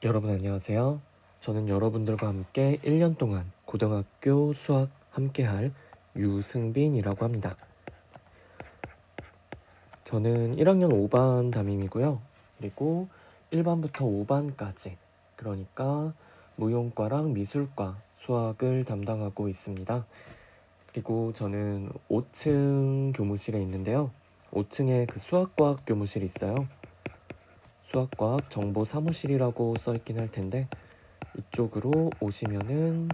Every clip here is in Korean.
여러분 안녕하세요. 저는 여러분들과 함께 1년 동안 고등학교 수학 함께할 유승빈이라고 합니다. 저는 1학년 5반 담임이고요. 그리고 1반부터 5반까지, 그러니까 무용과랑 미술과 수학을 담당하고 있습니다. 그리고 저는 5층 교무실에 있는데요. 5층에 그 수학과학 교무실이 있어요. 수학과학 정보 사무실이라고 써있긴 할 텐데 이쪽으로 오시면은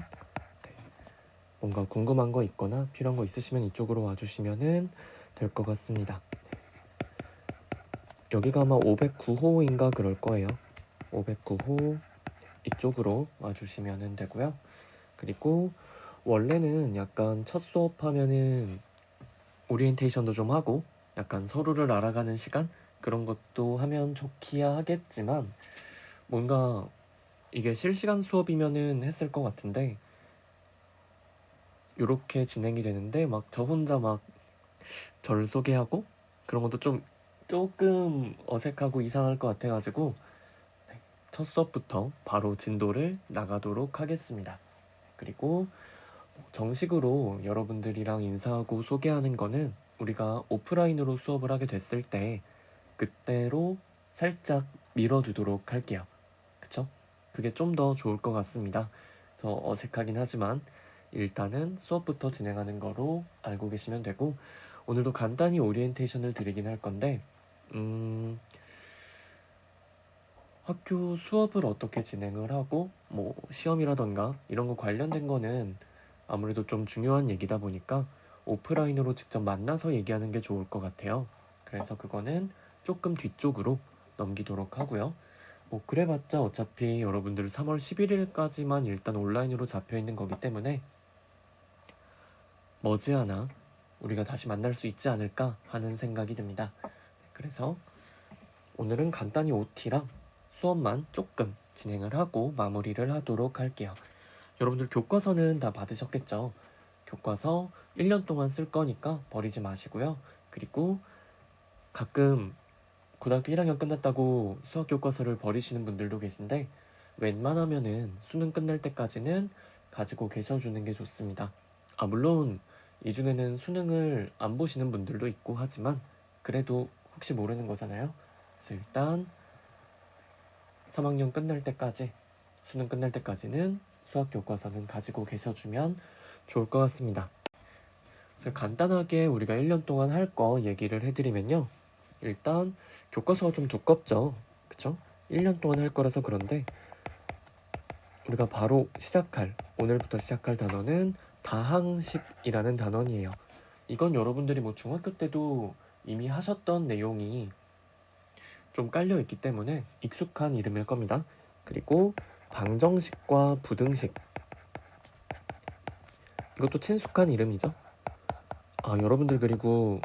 뭔가 궁금한 거 있거나 필요한 거 있으시면 이쪽으로 와주시면은 될 것 같습니다. 여기가 아마 509호인가 그럴 거예요. 509호 이쪽으로 와주시면 되고요. 그리고 원래는 약간 첫 수업하면은 오리엔테이션도 좀 하고 약간 서로를 알아가는 시간 그런 것도 하면 좋기야 하겠지만 뭔가 이게 실시간 수업이면은 했을 것 같은데 요렇게 진행이 되는데 막 저 혼자 막 절 소개하고 그런 것도 좀 조금 어색하고 이상할 것 같아가지고 첫 수업부터 바로 진도를 나가도록 하겠습니다. 그리고 정식으로 여러분들이랑 인사하고 소개하는 거는 우리가 오프라인으로 수업을 하게 됐을 때 그때로 살짝 미뤄두도록 할게요. 그쵸? 그게 좀 더 좋을 것 같습니다. 더 어색하긴 하지만 일단은 수업부터 진행하는 거로 알고 계시면 되고 오늘도 간단히 오리엔테이션을 드리긴 할 건데 학교 수업을 어떻게 진행을 하고 뭐 시험이라던가 이런 거 관련된 거는 아무래도 좀 중요한 얘기다 보니까 오프라인으로 직접 만나서 얘기하는 게 좋을 것 같아요. 그래서 그거는 조금 뒤쪽으로 넘기도록 하고요. 뭐 그래봤자 어차피 여러분들 3월 11일까지만 일단 온라인으로 잡혀있는 거기 때문에 머지않아 우리가 다시 만날 수 있지 않을까 하는 생각이 듭니다. 그래서 오늘은 간단히 OT랑 수업만 조금 진행을 하고 마무리를 하도록 할게요. 여러분들 교과서는 다 받으셨겠죠? 교과서 1년 동안 쓸 거니까 버리지 마시고요. 그리고 가끔 고등학교 1학년 끝났다고 수학 교과서를 버리시는 분들도 계신데 웬만하면은 수능 끝날 때까지는 가지고 계셔주는 게 좋습니다. 물론 이 중에는 수능을 안 보시는 분들도 있고 하지만 그래도 혹시 모르는 거잖아요. 그래서 일단 3학년 끝날 때까지, 수능 끝날 때까지는 수학 교과서는 가지고 계셔주면 좋을 것 같습니다. 그래서 간단하게 우리가 1년 동안 할 거 얘기를 해드리면요. 일단 교과서가 좀 두껍죠. 그쵸? 1년 동안 할 거라서 그런데 우리가 바로 오늘부터 시작할 단어는 다항식이라는 단원이에요. 이건 여러분들이 뭐 중학교 때도 이미 하셨던 내용이 좀 깔려있기 때문에 익숙한 이름일 겁니다. 그리고 방정식과 부등식, 이것도 친숙한 이름이죠. 여러분들 그리고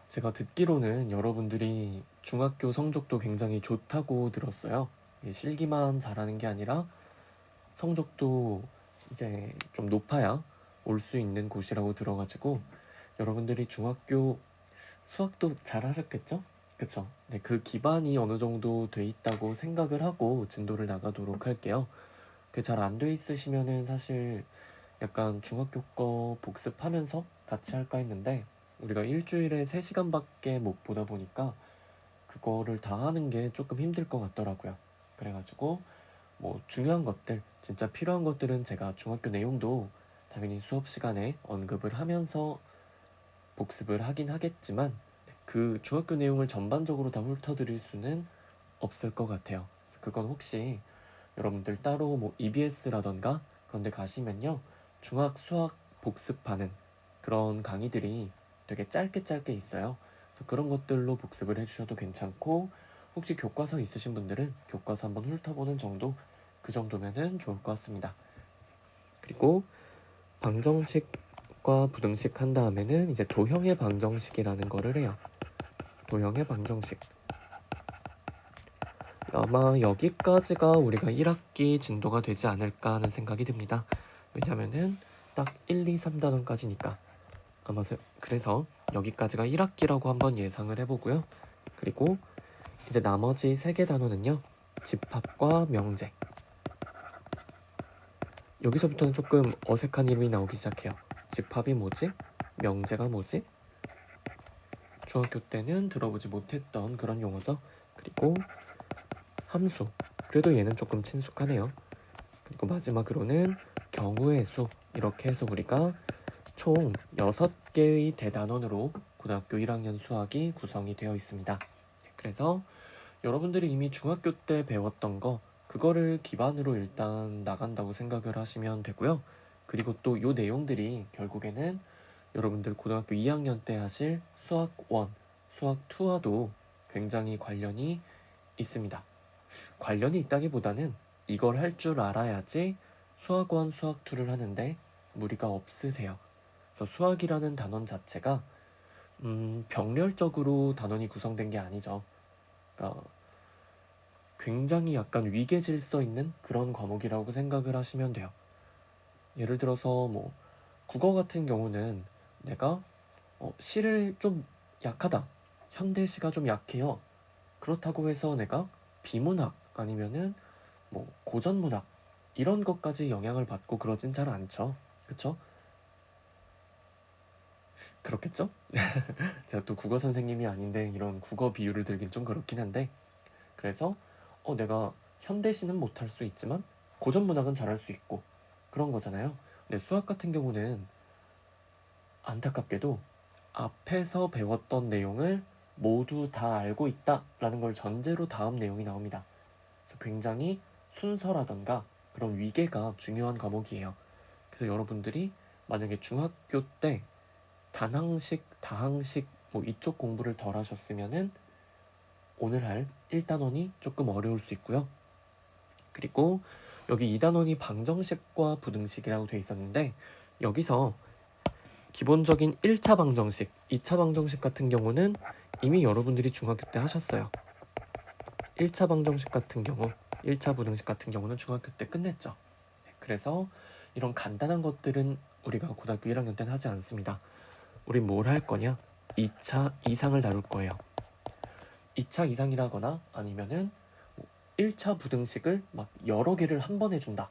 제가 듣기로는 여러분들이 중학교 성적도 굉장히 좋다고 들었어요. 실기만 잘하는 게 아니라 성적도 이제 좀 높아야 올 수 있는 곳이라고 들어가지고 여러분들이 중학교 수학도 잘 하셨겠죠? 그쵸? 네, 그 기반이 어느 정도 돼 있다고 생각을 하고 진도를 나가도록 할게요. 그 잘 안 돼 있으시면은 사실 약간 중학교 거 복습하면서 같이 할까 했는데 우리가 일주일에 3시간밖에 못 보다 보니까 그거를 다 하는 게 조금 힘들 것 같더라고요. 그래가지고 뭐 중요한 것들, 진짜 필요한 것들은 제가 중학교 내용도 당연히 수업 시간에 언급을 하면서 복습을 하긴 하겠지만 그 중학교 내용을 전반적으로 다 훑어드릴 수는 없을 것 같아요. 그건 혹시 여러분들 따로 뭐 EBS라던가 그런 데 가시면요. 중학 수학 복습하는 그런 강의들이 되게 짧게 짧게 있어요. 그래서 그런 것들로 복습을 해주셔도 괜찮고 혹시 교과서 있으신 분들은 교과서 한번 훑어보는 정도 그 정도면은 좋을 것 같습니다. 그리고 방정식과 부등식 한 다음에는 이제 도형의 방정식이라는 거를 해요. 도형의 방정식. 아마 여기까지가 우리가 1학기 진도가 되지 않을까 하는 생각이 듭니다. 왜냐면은 딱 1, 2, 3단원까지니까 아마 그래서 여기까지가 1학기라고 한번 예상을 해보고요. 그리고 이제 나머지 3개 단원은요. 집합과 명제. 여기서부터는 조금 어색한 이름이 나오기 시작해요. 집합이 뭐지? 명제가 뭐지? 중학교 때는 들어보지 못했던 그런 용어죠. 그리고 함수. 그래도 얘는 조금 친숙하네요. 그리고 마지막으로는 경우의 수. 이렇게 해서 우리가 총 6개의 대단원으로 고등학교 1학년 수학이 구성이 되어 있습니다. 그래서 여러분들이 이미 중학교 때 배웠던 거 그거를 기반으로 일단 나간다고 생각을 하시면 되고요. 그리고 또 이 내용들이 결국에는 여러분들 고등학교 2학년 때 하실 수학 1, 수학 2와도 굉장히 관련이 있습니다. 관련이 있다기보다는 이걸 할 줄 알아야지 수학 1, 수학 2를 하는데 무리가 없으세요. 그래서 수학이라는 단원 자체가 병렬적으로 단원이 구성된 게 아니죠. 그러니까 굉장히 약간 위계 질서 있는 그런 과목이라고 생각을 하시면 돼요. 예를 들어서 뭐 국어 같은 경우는 내가 시를 좀 약하다. 현대시가 좀 약해요. 그렇다고 해서 내가 비문학 아니면은 뭐 고전문학 이런 것까지 영향을 받고 그러진 잘 않죠. 그쵸? 그렇겠죠? 제가 또 국어 선생님이 아닌데 이런 국어 비유를 들긴 좀 그렇긴 한데 그래서 내가 현대시는 못할 수 있지만 고전문학은 잘할 수 있고 그런 거잖아요. 근데 수학 같은 경우는 안타깝게도 앞에서 배웠던 내용을 모두 다 알고 있다라는 걸 전제로 다음 내용이 나옵니다. 그래서 굉장히 순서라던가 그런 위계가 중요한 과목이에요. 그래서 여러분들이 만약에 중학교 때 단항식, 다항식 뭐 이쪽 공부를 덜 하셨으면은 오늘 할 1단원이 조금 어려울 수 있고요. 그리고 여기 2단원이 방정식과 부등식이라고 돼 있었는데 여기서 기본적인 1차 방정식, 2차 방정식 같은 경우는 이미 여러분들이 중학교 때 하셨어요. 1차 방정식 같은 경우, 1차 부등식 같은 경우는 중학교 때 끝냈죠. 그래서 이런 간단한 것들은 우리가 고등학교 1학년 때는 하지 않습니다. 우린 뭘 할 거냐? 2차 이상을 다룰 거예요. 2차 이상이라거나 아니면은 1차 부등식을 막 여러 개를 한 번 해준다.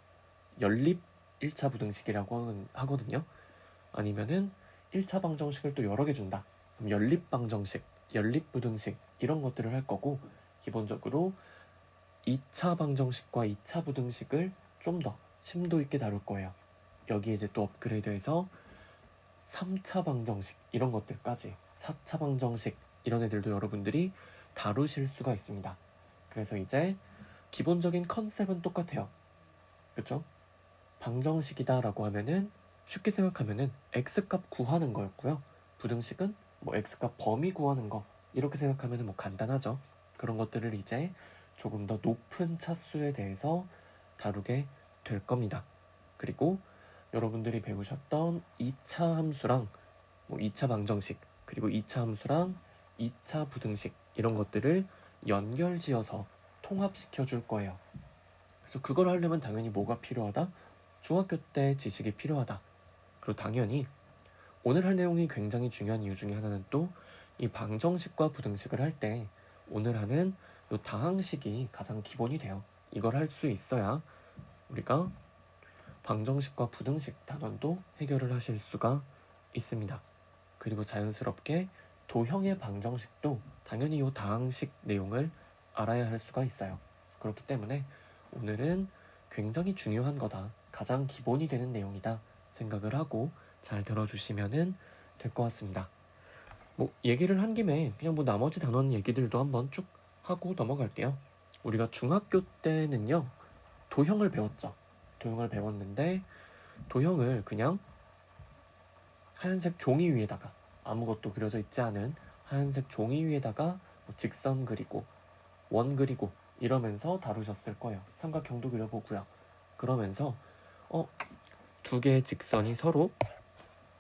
연립 1차 부등식이라고 하거든요. 아니면은 1차 방정식을 또 여러 개 준다. 그럼 연립 방정식, 연립 부등식 이런 것들을 할 거고 기본적으로 2차 방정식과 2차 부등식을 좀 더 심도 있게 다룰 거예요. 여기에 이제 또 업그레이드해서 3차 방정식 이런 것들까지 4차 방정식 이런 애들도 여러분들이 다루실 수가 있습니다. 그래서 이제 기본적인 컨셉은 똑같아요. 그쵸? 방정식이다라고 하면은 쉽게 생각하면은 x값 구하는 거였고요. 부등식은 뭐 x값 범위 구하는 거 이렇게 생각하면은 뭐 간단하죠. 그런 것들을 이제 조금 더 높은 차수에 대해서 다루게 될 겁니다. 그리고 여러분들이 배우셨던 2차 함수랑 뭐 2차 방정식 그리고 2차 함수랑 2차 부등식 이런 것들을 연결지어서 통합시켜 줄 거예요. 그래서 그걸 하려면 당연히 뭐가 필요하다? 중학교 때 지식이 필요하다. 그리고 당연히 오늘 할 내용이 굉장히 중요한 이유 중에 하나는 또 이 방정식과 부등식을 할 때 오늘 하는 이 다항식이 가장 기본이 돼요. 이걸 할 수 있어야 우리가 방정식과 부등식 단원도 해결을 하실 수가 있습니다. 그리고 자연스럽게 도형의 방정식도 당연히 이 다항식 내용을 알아야 할 수가 있어요. 그렇기 때문에 오늘은 굉장히 중요한 거다. 가장 기본이 되는 내용이다 생각을 하고 잘 들어주시면 될 것 같습니다. 뭐 얘기를 한 김에 그냥 뭐 나머지 단원 얘기들도 한번 쭉 하고 넘어갈게요. 우리가 중학교 때는요 도형을 배웠죠. 도형을 배웠는데 도형을 그냥 하얀색 종이 위에다가 아무것도 그려져 있지 않은 하얀색 종이 위에다가 뭐 직선 그리고 원 그리고 이러면서 다루셨을 거예요. 삼각형도 그려보고요. 그러면서 두 개의 직선이 서로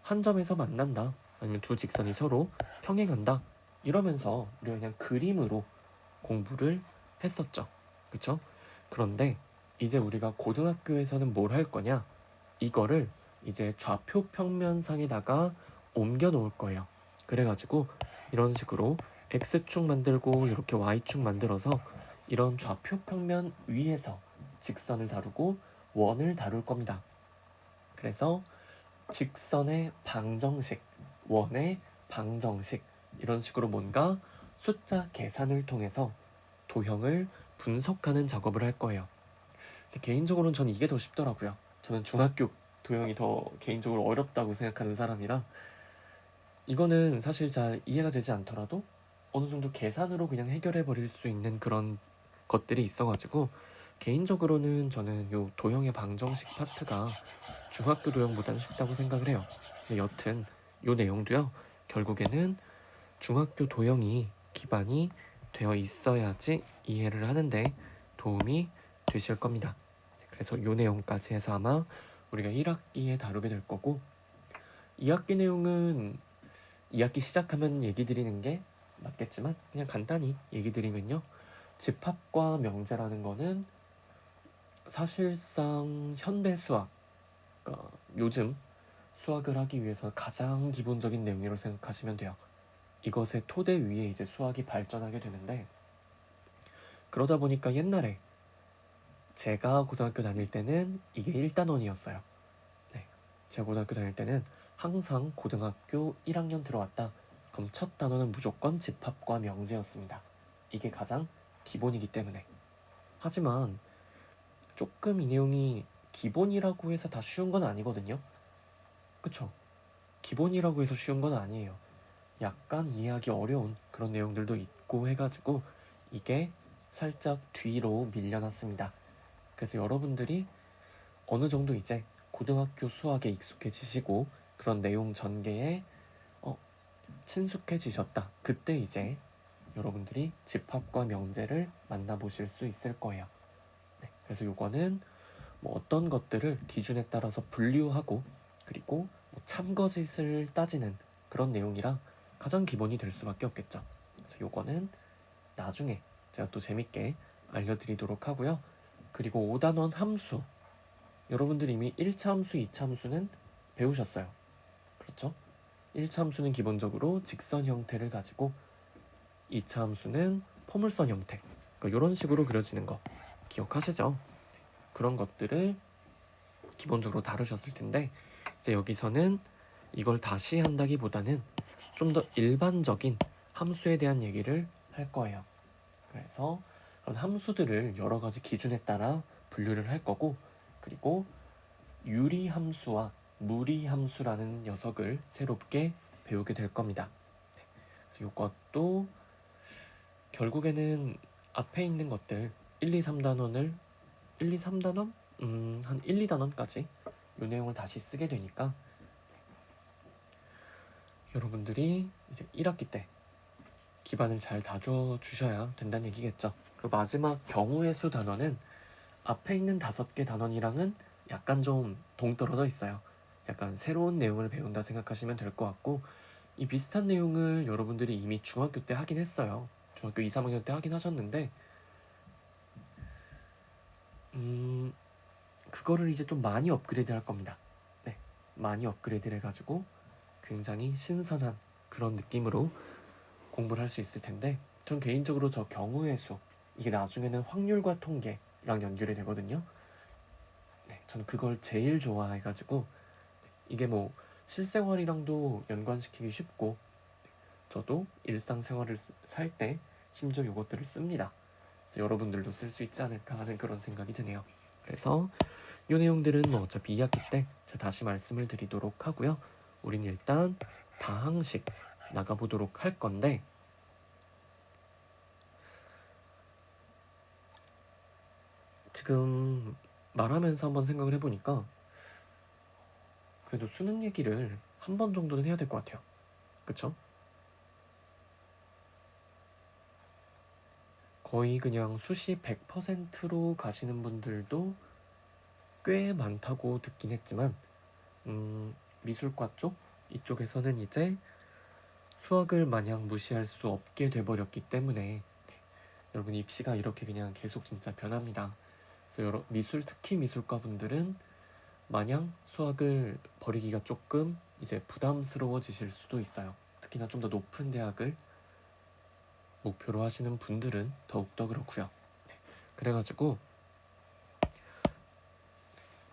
한 점에서 만난다. 아니면 두 직선이 서로 평행한다. 이러면서 우리가 그냥 그림으로 공부를 했었죠. 그쵸? 그런데 이제 우리가 고등학교에서는 뭘 할 거냐? 이거를 이제 좌표 평면상에다가 옮겨 놓을 거예요. 그래가지고 이런 식으로 X축 만들고 이렇게 Y축 만들어서 이런 좌표 평면 위에서 직선을 다루고 원을 다룰 겁니다. 그래서 직선의 방정식, 원의 방정식, 이런 식으로 뭔가 숫자 계산을 통해서 도형을 분석하는 작업을 할 거예요. 근데 개인적으로는 저는 이게 더 쉽더라고요. 저는 중학교 도형이 더 개인적으로 어렵다고 생각하는 사람이라, 이거는 사실 잘 이해가 되지 않더라도 어느 정도 계산으로 그냥 해결해 버릴 수 있는 그런 것들이 있어가지고, 개인적으로는 저는 요 도형의 방정식 파트가 중학교 도형보다는 쉽다고 생각을 해요. 근데 여튼 요 내용도요, 결국에는 중학교 도형이 기반이 되어 있어야지 이해를 하는데 도움이 되실 겁니다. 그래서 요 내용까지 해서 아마 우리가 1학기에 다루게 될 거고, 2학기 내용은 2학기 시작하면 얘기 드리는 게 맞겠지만 그냥 간단히 얘기 드리면요, 집합과 명제라는 거는 사실상 현대 수학, 그러니까 요즘 수학을 하기 위해서 가장 기본적인 내용이라고 생각하시면 돼요. 이것의 토대 위에 이제 수학이 발전하게 되는데, 그러다 보니까 옛날에 제가 고등학교 다닐 때는 이게 1단원이었어요. 네, 제가 고등학교 다닐 때는 항상 고등학교 1학년 들어왔다, 그럼 첫 단원은 무조건 집합과 명제였습니다. 이게 가장 기본이기 때문에. 하지만 조금 이 내용이 기본이라고 해서 다 쉬운 건 아니거든요. 그쵸? 기본이라고 해서 쉬운 건 아니에요. 약간 이해하기 어려운 그런 내용들도 있고 해가지고 이게 살짝 뒤로 밀려났습니다. 그래서 여러분들이 어느 정도 이제 고등학교 수학에 익숙해지시고 그런 내용 전개에 친숙해지셨다, 그때 이제 여러분들이 집합과 명제를 만나보실 수 있을 거예요. 네, 그래서 요거는 뭐 어떤 것들을 기준에 따라서 분류하고, 그리고 뭐 참거짓을 따지는 그런 내용이라 가장 기본이 될 수밖에 없겠죠. 그래서 요거는 나중에 제가 또 재밌게 알려드리도록 하고요. 그리고 5단원 함수, 여러분들 이미 1차 함수, 2차 함수는 배우셨어요. 그렇죠? 1차 함수는 기본적으로 직선 형태를 가지고, 2차 함수는 포물선 형태, 그러니까 이런 식으로 그려지는 거 기억하시죠? 그런 것들을 기본적으로 다루셨을 텐데, 이제 여기서는 이걸 다시 한다기보다는 좀 더 일반적인 함수에 대한 얘기를 할 거예요. 그래서 그런 함수들을 여러 가지 기준에 따라 분류를 할 거고, 그리고 유리함수와 무리함수라는 녀석을 새롭게 배우게 될 겁니다. 그래서 이것도 결국에는 앞에 있는 것들 1, 2, 3단원을 1, 2, 3단원? 한 1, 2단원까지 이 내용을 다시 쓰게 되니까 여러분들이 이제 1학기 때 기반을 잘 다져 주셔야 된다는 얘기겠죠. 그리고 마지막 경우의 수 단원은 앞에 있는 5개 단원이랑은 약간 좀 동떨어져 있어요. 약간 새로운 내용을 배운다 생각하시면 될 것 같고, 이 비슷한 내용을 여러분들이 이미 중학교 때 하긴 했어요. 중학교 2, 3학년 때 하긴 하셨는데, 그거를 이제 좀 많이 업그레이드 할 겁니다. 네, 많이 업그레이드 해가지고 굉장히 신선한 그런 느낌으로 공부를 할 수 있을 텐데, 전 개인적으로 저 경우의 수, 이게 나중에는 확률과 통계랑 연결이 되거든요. 네, 저는 그걸 제일 좋아해가지고 이게 뭐 실생활이랑도 연관시키기 쉽고, 저도 일상생활을 살 때 심지어 이것들을 씁니다. 그래서 여러분들도 쓸 수 있지 않을까 하는 그런 생각이 드네요. 그래서 이 내용들은 뭐 어차피 2학기 때 제가 다시 말씀을 드리도록 하고요. 우린 일단 다항식 나가보도록 할 건데, 지금 말하면서 한번 생각을 해보니까 그래도 수능 얘기를 한 번 정도는 해야 될 것 같아요. 그쵸? 거의 그냥 수시 100%로 가시는 분들도 꽤 많다고 듣긴 했지만, 미술과 쪽 이쪽에서는 이제 수학을 마냥 무시할 수 없게 돼버렸기 때문에 여러분 입시가 이렇게 그냥 계속 진짜 변합니다. 그래서 미술, 특히 미술과 분들은 마냥 수학을 버리기가 조금 이제 부담스러워지실 수도 있어요. 특히나 좀 더 높은 대학을 목표로 하시는 분들은 더욱더 그렇고요. 그래가지고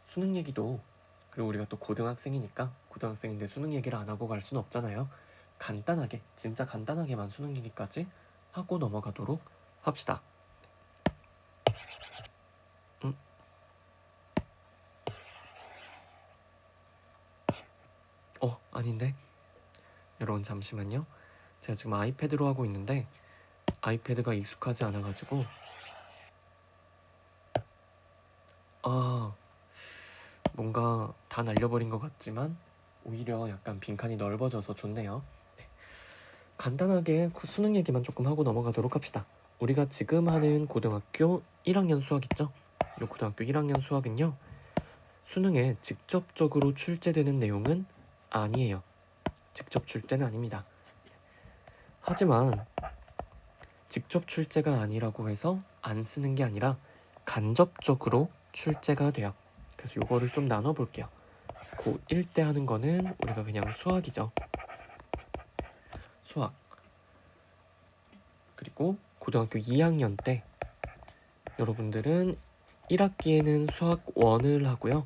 수능 얘기도, 그리고 우리가 또 고등학생이니까 고등학생인데 수능 얘기를 안 하고 갈 수는 없잖아요. 간단하게, 진짜 간단하게만 수능 얘기까지 하고 넘어가도록 합시다. 아닌데? 여러분 잠시만요. 제가 지금 아이패드로 하고 있는데 아이패드가 익숙하지 않아가지고 뭔가 다 날려버린 것 같지만 오히려 약간 빈칸이 넓어져서 좋네요. 네. 간단하게 수능 얘기만 조금 하고 넘어가도록 합시다. 우리가 지금 하는 고등학교 1학년 수학 있죠? 이 고등학교 1학년 수학은요, 수능에 직접적으로 출제되는 내용은 아니에요. 직접 출제는 아닙니다. 하지만 직접 출제가 아니라고 해서 안 쓰는 게 아니라 간접적으로 출제가 돼요. 그래서 이거를 좀 나눠볼게요. 고1 때 하는 거는 우리가 그냥 수학이죠. 수학. 그리고 고등학교 2학년 때 여러분들은 1학기에는 수학 1을 하고요.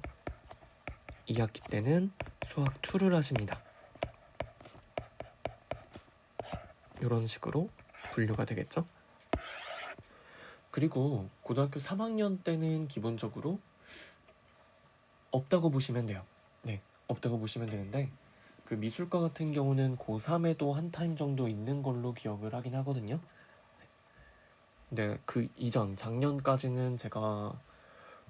2학기 때는 수학 2를 하십니다. 이런 식으로 분류가 되겠죠. 그리고 고등학교 3학년 때는 기본적으로 없다고 보시면 돼요. 네, 없다고 보시면 되는데 그 미술과 같은 경우는 고3에도 한 타임 정도 있는 걸로 기억을 하긴 하거든요. 근데 그 이전 작년까지는 제가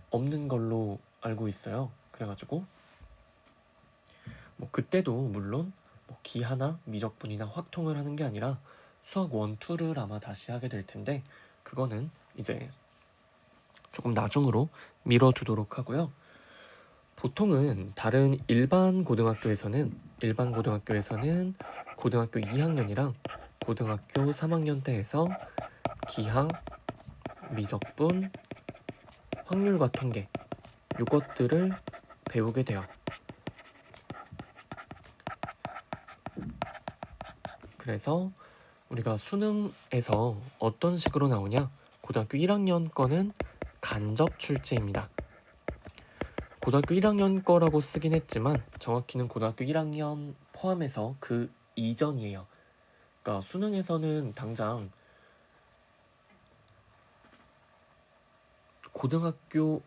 없는 걸로 알고 있어요. 그래가지고 뭐 그때도 물론 뭐 기하나 미적분이나 확통을 하는 게 아니라 수학 1, 2를 아마 다시 하게 될 텐데 그거는 이제 조금 나중으로 미뤄두도록 하고요. 보통은 다른 일반 고등학교에서는 고등학교 2학년이랑 고등학교 3학년 때에서 기하, 미적분, 확률과 통계 이것들을 배우게 돼요. 그래서 우리가 수능에서 어떤 식으로 나오냐? 고등학교 1학년 거는 간접 출제입니다. 고등학교 1학년 거라고 쓰긴 했지만 정확히는 고등학교 1학년 포함해서 그 이전이에요. 그러니까 수능에서는 당장 고등학교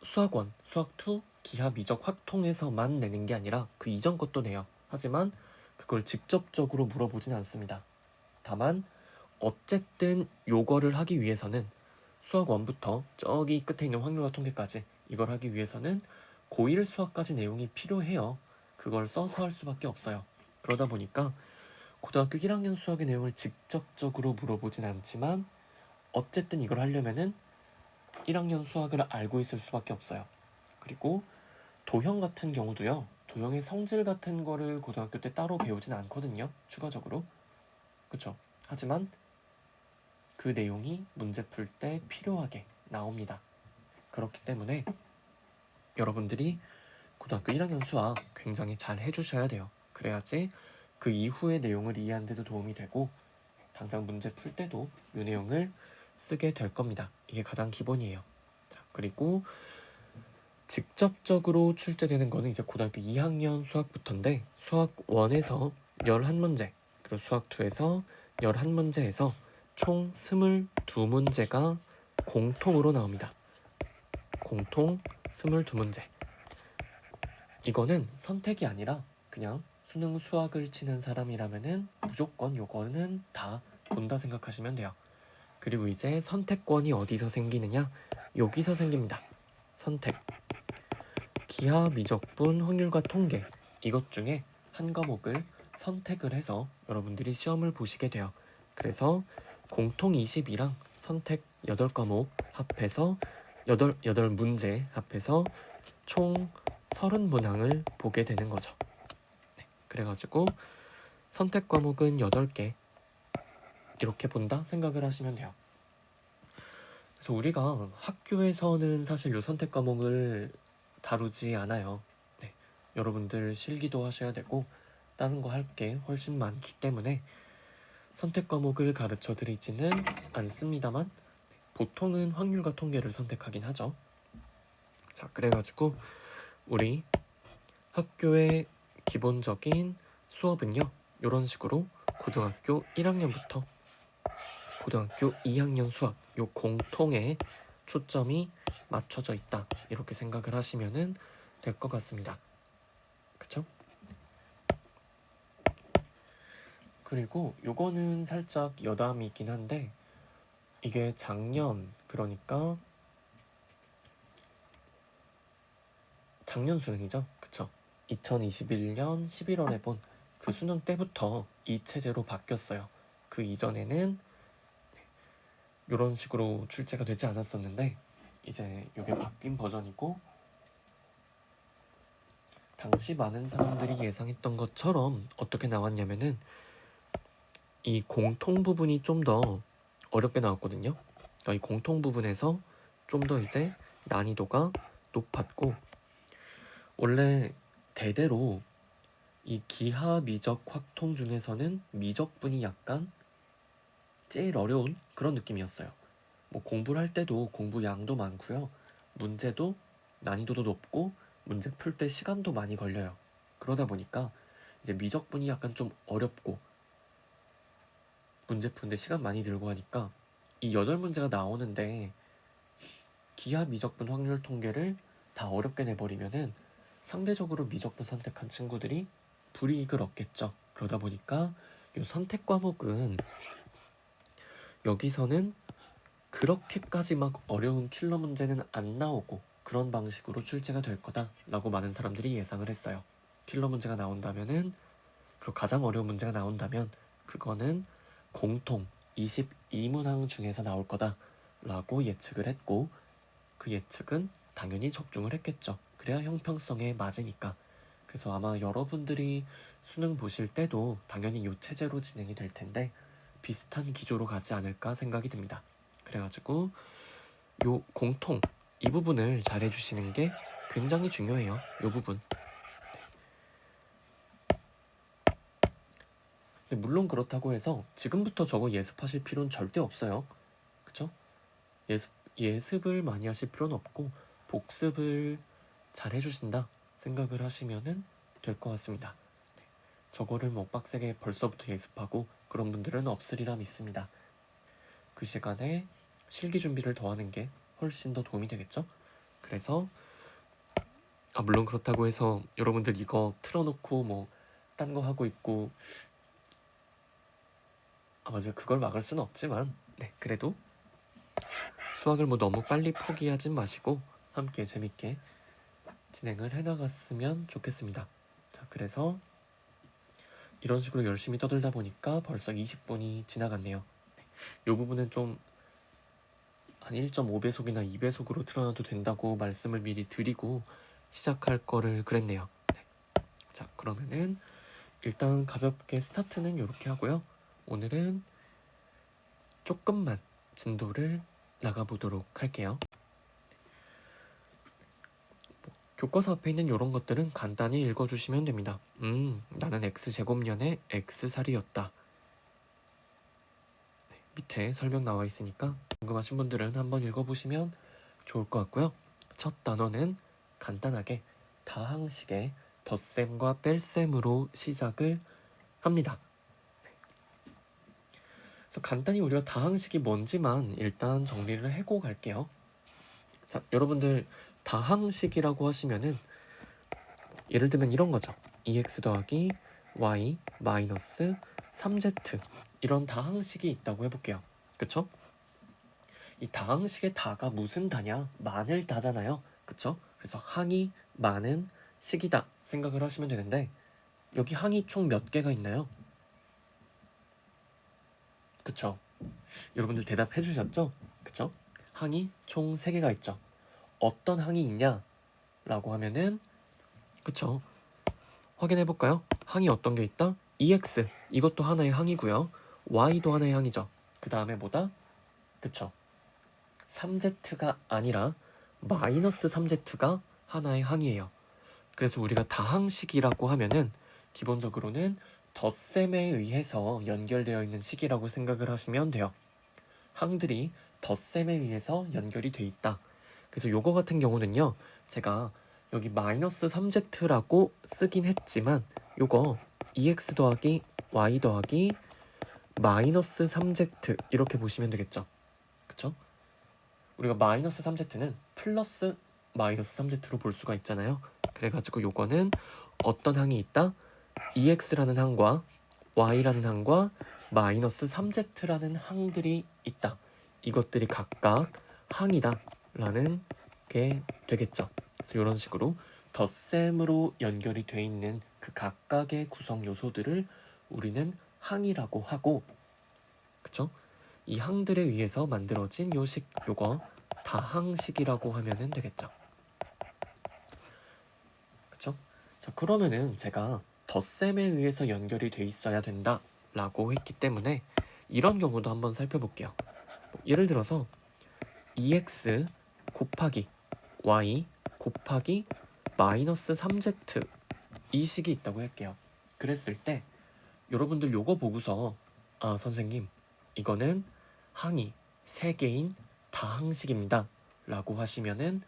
수학원, 수학2, 기하, 미적, 확통에서만 내는 게 아니라 그 이전 것도 내요. 하지만 그걸 직접적으로 물어보진 않습니다. 다만 어쨌든 요거를 하기 위해서는 수학 1부터 저기 끝에 있는 확률과 통계까지 이걸 하기 위해서는 고1 수학까지 내용이 필요해요. 그걸 써서 할 수밖에 없어요. 그러다 보니까 고등학교 1학년 수학의 내용을 직접적으로 물어보진 않지만 어쨌든 이걸 하려면은 1학년 수학을 알고 있을 수밖에 없어요. 그리고 도형 같은 경우도요. 도형의 성질 같은 거를 고등학교 때 따로 배우진 않거든요. 추가적으로. 그쵸? 하지만 그 내용이 문제 풀 때 필요하게 나옵니다. 그렇기 때문에 여러분들이 고등학교 1학년 수학 굉장히 잘 해주셔야 돼요. 그래야지 그 이후의 내용을 이해하는 데도 도움이 되고 당장 문제 풀 때도 이 내용을 쓰게 될 겁니다. 이게 가장 기본이에요. 자, 그리고 직접적으로 출제되는 거는 이제 고등학교 2학년 수학부터인데 수학 1에서 11문제 그리고 수학 2에서 11문제에서 총 22문제가 공통으로 나옵니다. 공통 22문제. 이거는 선택이 아니라 그냥 수능 수학을 치는 사람이라면은 무조건 요거는 다 본다 생각하시면 돼요. 그리고 이제 선택권이 어디서 생기느냐? 여기서 생깁니다. 선택. 기하, 미적분, 확률과 통계 이것 중에 한 과목을 선택을 해서 여러분들이 시험을 보시게 돼요. 그래서 공통 20이랑 선택 8과목 합해서 8문제 합해서 총 30문항을 보게 되는 거죠. 네, 그래가지고 선택 과목은 8개 이렇게 본다 생각을 하시면 돼요. 그래서 우리가 학교에서는 사실 이 선택 과목을 다루지 않아요. 네, 여러분들 실기도 하셔야 되고 다른 거 할 게 훨씬 많기 때문에 선택 과목을 가르쳐 드리지는 않습니다만 보통은 확률과 통계를 선택하긴 하죠. 자, 그래가지고 우리 학교의 기본적인 수업은요, 이런 식으로 고등학교 1학년부터 고등학교 2학년 수학 요 공통에 초점이 맞춰져 있다, 이렇게 생각을 하시면 될 것 같습니다. 그쵸? 그리고 요거는 살짝 여담이긴 한데, 이게 작년, 그러니까 작년 수능이죠. 그쵸? 2021년 11월에 본 그 수능 때부터 이 체제로 바뀌었어요. 그 이전에는 이런 식으로 출제가 되지 않았었는데, 이제 이게 바뀐 버전이고, 당시 많은 사람들이 예상했던 것처럼 어떻게 나왔냐면은 이 공통 부분이 좀 더 어렵게 나왔거든요. 그러니까 이 공통 부분에서 좀 더 이제 난이도가 높았고, 원래 대대로 이 기하 미적 확통 중에서는 미적분이 약간 제일 어려운 그런 느낌이었어요. 뭐 공부를 할 때도 공부 양도 많고요, 문제도 난이도도 높고, 문제 풀 때 시간도 많이 걸려요. 그러다 보니까 이제 미적분이 약간 좀 어렵고, 문제 푸는데 시간 많이 들고 하니까 이 8문제가 나오는데 기하 미적분 확률 통계를 다 어렵게 내버리면은 상대적으로 미적분 선택한 친구들이 불이익을 얻겠죠. 그러다 보니까 이 선택 과목은 여기서는 그렇게까지 막 어려운 킬러 문제는 안 나오고 그런 방식으로 출제가 될 거다라고 많은 사람들이 예상을 했어요. 킬러 문제가 나온다면은, 그리고 가장 어려운 문제가 나온다면 그거는 공통 22문항 중에서 나올 거다라고 예측을 했고, 그 예측은 당연히 적중을 했겠죠. 그래야 형평성에 맞으니까. 그래서 아마 여러분들이 수능 보실 때도 당연히 이 체제로 진행이 될 텐데 비슷한 기조로 가지 않을까 생각이 듭니다. 그래가지고 요 공통 이 부분을 잘 해주시는 게 굉장히 중요해요. 요 부분. 근데 물론 그렇다고 해서 지금부터 저거 예습하실 필요는 절대 없어요. 그쵸? 예습을 많이 하실 필요는 없고 복습을 잘 해주신다 생각을 하시면 될 것 같습니다. 저거를 뭐 빡세게 벌써부터 예습하고 그런 분들은 없으리라 믿습니다. 그 시간에 실기 준비를 더 하는 게 훨씬 더 도움이 되겠죠? 그래서 물론 그렇다고 해서 여러분들 이거 틀어놓고 뭐 딴 거 하고 있고, 맞아요, 그걸 막을 수는 없지만 그래도 수학을 뭐 너무 빨리 포기하진 마시고 함께 재밌게 진행을 해나갔으면 좋겠습니다. 자, 그래서 이런 식으로 열심히 떠들다 보니까 벌써 20분이 지나갔네요. 이 부분은 좀 한 1.5배속이나 2배속으로 틀어놔도 된다고 말씀을 미리 드리고 시작할 거를 그랬네요. 자, 그러면은 일단 가볍게 스타트는 이렇게 하고요. 오늘은 조금만 진도를 나가보도록 할게요. 교과서 앞에 있는 이런 것들은 간단히 읽어주시면 됩니다. 나는 x제곱년의 x살이었다. 밑에 설명 나와 있으니까 궁금하신 분들은 한번 읽어보시면 좋을 것 같고요. 첫 단어는 간단하게 다항식의 덧셈과 뺄셈으로 시작을 합니다. 그래서 간단히 우리가 다항식이 뭔지만 일단 정리를 해고 갈게요. 자, 여러분들 다항식이라고 하시면은 예를 들면 이런 거죠. 2x 더하기 y 마이너스 3z, 이런 다항식이 있다고 해볼게요. 그쵸? 이 다항식의 다가 무슨 다냐? 만을 다잖아요. 그쵸? 그래서 항이 많은 식이다 생각을 하시면 되는데, 여기 항이 총 몇 개가 있나요? 그쵸? 여러분들 대답해 주셨죠? 그쵸? 항이 총 3개가 있죠. 어떤 항이 있냐? 라고 하면은, 그쵸? 확인해 볼까요? 항이 어떤 게 있다? EX, 이것도 하나의 항이고요. Y도 하나의 항이죠. 그 다음에 뭐다? 그쵸? 3Z가 아니라 마이너스 3Z가 하나의 항이에요. 그래서 우리가 다항식이라고 하면은 기본적으로는 덧셈에 의해서 연결되어 있는 식이라고 생각을 하시면 돼요. 항들이 덧셈에 의해서 연결이 돼 있다. 그래서 요거 같은 경우는요, 제가 여기 마이너스 3z라고 쓰긴 했지만 요거 EX 더하기 Y 더하기 마이너스 3z 이렇게 보시면 되겠죠. 그쵸? 우리가 마이너스 3z는 플러스 마이너스 3z로 볼 수가 있잖아요. 그래가지고 요거는 어떤 항이 있다? EX라는 항과 Y라는 항과 마이너스 3z라는 항들이 있다. 이것들이 각각 항이다 라는 게 되겠죠. 그래서 이런 식으로 덧셈으로 연결이 돼 있는 그 각각의 구성 요소들을 우리는 항이라고 하고, 그쵸? 이 항들에 의해서 만들어진 요식, 요거 다항식이라고 하면 되겠죠. 그쵸? 자, 그러면은 제가 덧셈에 의해서 연결이 돼 있어야 된다 라고 했기 때문에 이런 경우도 한번 살펴볼게요. 예를 들어서 EX 곱하기 Y 곱하기 마이너스 3Z 이 식이 있다고 할게요. 그랬을 때 여러분들 요거 보고서 아 선생님 이거는 항이 3개인 다항식입니다 라고 하시면은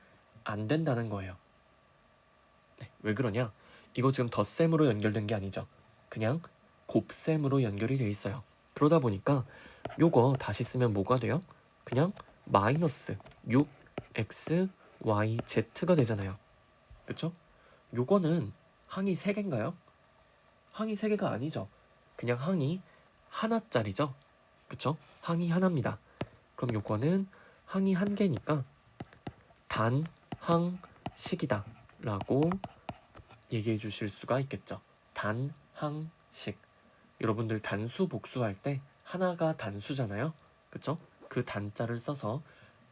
안 된다는 거예요. 네, 왜 그러냐? 이거 지금 덧셈으로 연결된 게 아니죠. 그냥 곱셈으로 연결이 돼 있어요. 그러다 보니까 요거 다시 쓰면 뭐가 돼요? 그냥 마이너스 6x y z가 되잖아요. 그쵸? 요거는 항이 3개인가요? 항이 3개가 아니죠. 그냥 항이 하나짜리죠. 그쵸? 항이 하나입니다. 그럼 요거는 항이 1개니까 단항식이다 라고 얘기해 주실 수가 있겠죠. 단항식. 여러분들 단수 복수할 때 하나가 단수잖아요. 그쵸? 그 단자를 써서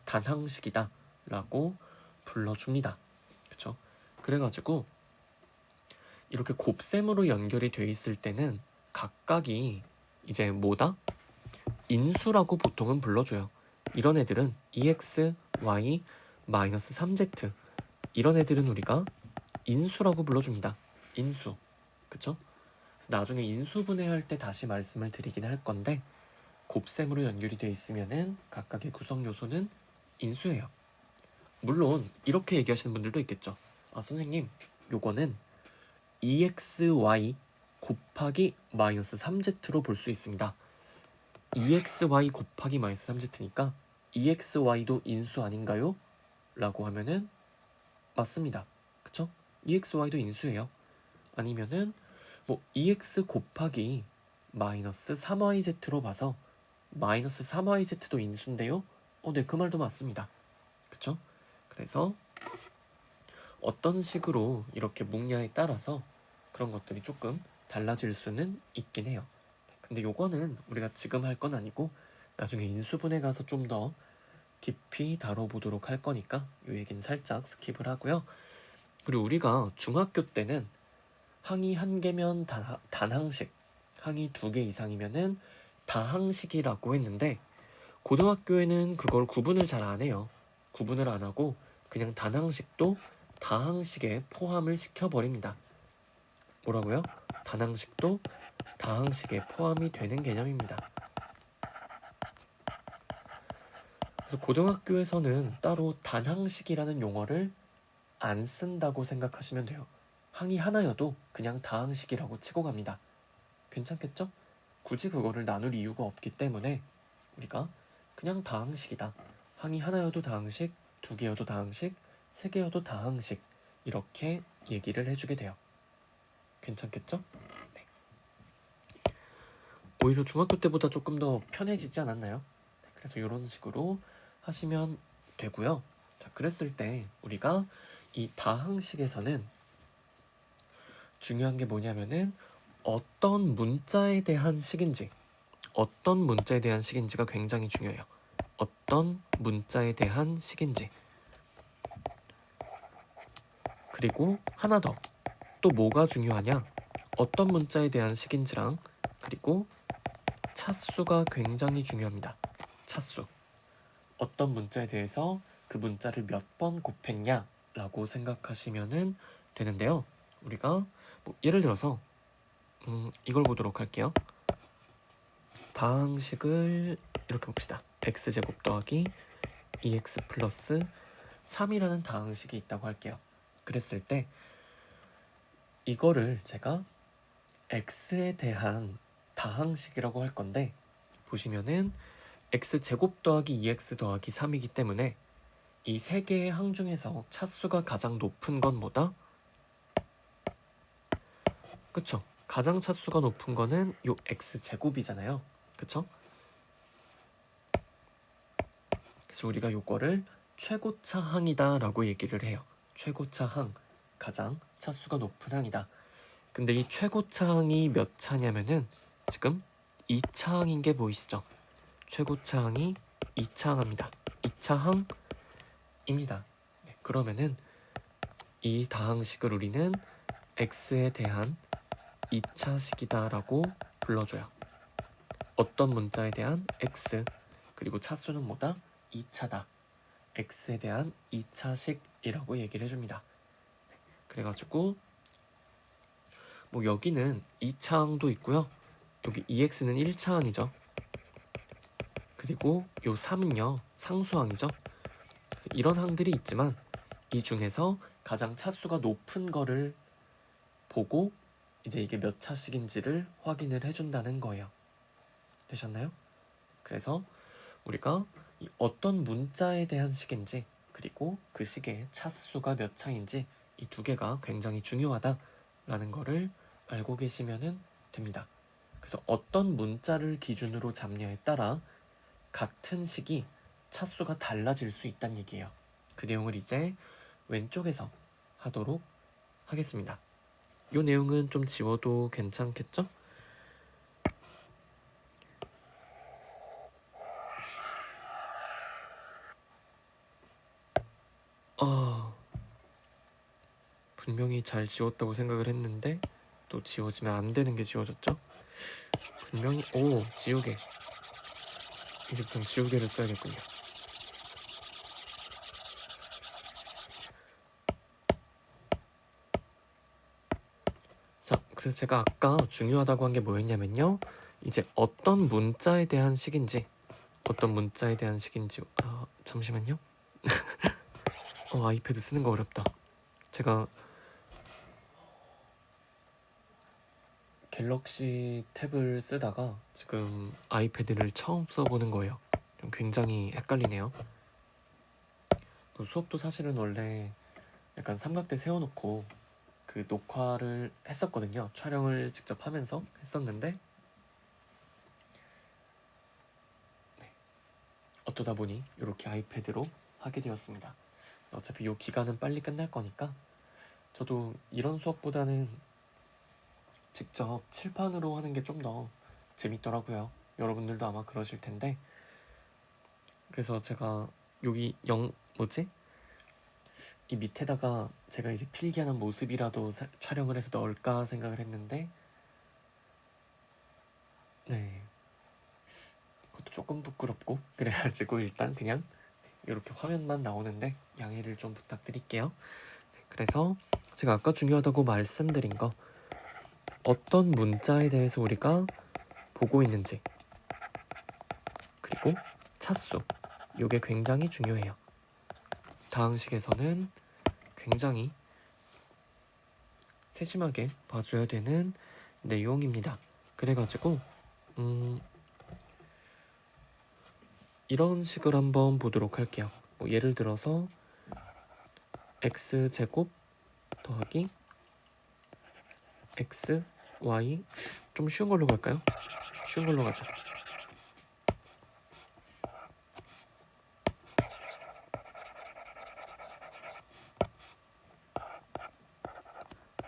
단항식이다 라고 불러줍니다. 그쵸? 그래가지고 이렇게 곱셈으로 연결이 돼 있을 때는 각각이 이제 뭐다? 인수라고 보통은 불러줘요. 이런 애들은 EX, Y, 마이너스 3Z 이런 애들은 우리가 인수라고 불러줍니다. 인수. 그쵸? 나중에 인수분해할 때 다시 말씀을 드리긴 할 건데 곱셈으로 연결이 되어 있으면은 각각의 구성 요소는 인수예요. 물론 이렇게 얘기하시는 분들도 있겠죠. 아 선생님 요거는 EXY 곱하기 마이너스 3Z로 볼 수 있습니다. EXY 곱하기 마이너스 3Z니까 EXY도 인수 아닌가요? 라고 하면은 맞습니다. 그쵸? EXY도 인수예요. 아니면은 뭐 EX 곱하기 마이너스 3YZ로 봐서 마이너스 3YZ도 인수인데요? 네, 그 말도 맞습니다. 그쵸? 그래서 어떤 식으로 이렇게 묵냐에 따라서 그런 것들이 조금 달라질 수는 있긴 해요. 근데 요거는 우리가 지금 할 건 아니고 나중에 인수분해 가서 좀 더 깊이 다뤄보도록 할 거니까 이 얘기는 살짝 스킵을 하고요. 그리고 우리가 중학교 때는 항이 1개면 단항식, 항이 2개 이상이면은 다항식이라고 했는데 고등학교에는 그걸 구분을 잘 안 해요. 구분을 안 하고 그냥 단항식도 다항식에 포함을 시켜버립니다. 뭐라고요? 단항식도 다항식에 포함이 되는 개념입니다. 그래서 고등학교에서는 따로 단항식이라는 용어를 안 쓴다고 생각하시면 돼요. 항이 하나여도 그냥 다항식이라고 치고 갑니다. 괜찮겠죠? 굳이 그거를 나눌 이유가 없기 때문에 우리가 그냥 다항식이다. 항이 하나여도 다항식, 2개여도 다항식, 3개여도 다항식 이렇게 얘기를 해주게 돼요. 괜찮겠죠? 네. 오히려 중학교 때보다 조금 더 편해지지 않았나요? 네, 그래서 이런 식으로 하시면 되고요. 자, 그랬을 때 우리가 이 다항식에서는 중요한 게 뭐냐면은 어떤 문자에 대한 식인지 가 굉장히 중요해요. 어떤 문자에 대한 식인지. 그리고 하나 더. 또 뭐가 중요하냐? 어떤 문자에 대한 식인지랑 그리고 차수가 굉장히 중요합니다. 차수. 어떤 문자에 대해서 그 문자를 몇 번 곱했냐 라고 생각하시면 되는데요. 우리가 뭐 예를 들어서 이걸 보도록 할게요. 다항식을 이렇게 봅시다. x제곱 더하기 2x 플러스 3이라는 다항식이 있다고 할게요. 그랬을 때 이거를 제가 x에 대한 다항식이라고 할 건데, 보시면은 x제곱 더하기 2x 더하기 3이기 때문에 이 세 개의 항 중에서 차수가 가장 높은 건 뭐다? 그쵸? 가장 차수가 높은 거는 요 x제곱이잖아요. 그쵸? 그래서 우리가 요거를 최고차 항이다 라고 얘기를 해요. 최고차 항, 가장 차수가 높은 항이다. 근데 이 최고차 항이 몇 차냐면은 지금 2차 항인 게 보이시죠? 최고차 항이 2차 항입니다. 2차 항입니다. 네, 그러면은 이 다항식을 우리는 x에 대한 2차식이다 라고 불러줘요. 어떤 문자에 대한 x, 그리고 차수는 뭐다? 2차다. x에 대한 2차식이라고 얘기를 해줍니다. 그래가지고 뭐 여기는 2차항도 있고요. 여기 2x는 1차항이죠. 그리고 요 3은요 상수항이죠. 이런 항들이 있지만 이 중에서 가장 차수가 높은 거를 보고 이제 이게 몇 차식인지를 확인을 해준다는 거예요. 되셨나요? 그래서 우리가 이 어떤 문자에 대한 식인지, 그리고 그 식의 차수가 몇 차인지, 이 두 개가 굉장히 중요하다라는 거를 알고 계시면 됩니다. 그래서 어떤 문자를 기준으로 잡냐에 따라 같은 식이 차수가 달라질 수 있다는 얘기예요. 그 내용을 이제 왼쪽에서 하도록 하겠습니다. 이 내용은 좀 지워도 괜찮겠죠? 분명히 잘 지웠다고 생각을 했는데 또 지워지면 안 되는 게 지워졌죠? 분명히 지우개. 이제부터 지우개를 써야겠군요. 자, 그래서 제가 아까 중요하다고 한 게 뭐였냐면요, 이제 어떤 문자에 대한 식인지, 잠시만요. 아이패드 쓰는 거 어렵다. 제가 갤럭시 탭을 쓰다가 지금 아이패드를 처음 써보는 거예요. 좀 굉장히 헷갈리네요. 수업도 사실은 원래 약간 삼각대 세워놓고 그 녹화를 했었거든요. 촬영을 직접 하면서 했었는데 어쩌다 보니 이렇게 아이패드로 하게 되었습니다. 어차피 이 기간은 빨리 끝날 거니까 저도 이런 수업보다는 직접 칠판으로 하는 게 좀 더 재밌더라고요. 여러분들도 아마 그러실 텐데, 그래서 제가 여기 이 밑에다가 제가 이제 필기하는 모습이라도 촬영을 해서 넣을까 생각을 했는데, 네, 그것도 조금 부끄럽고 그래가지고 일단 그냥 이렇게 화면만 나오는데 양해를 좀 부탁드릴게요. 그래서 제가 아까 중요하다고 말씀드린 거, 어떤 문자에 대해서 우리가 보고 있는지, 그리고 차수, 이게 굉장히 중요해요. 다항식에서는 굉장히 세심하게 봐줘야 되는 내용입니다. 그래가지고 이런 식을 한번 보도록 할게요. 예를 들어서 x제곱 더하기 x, y, 좀 쉬운 걸로 갈까요? 쉬운 걸로 가자.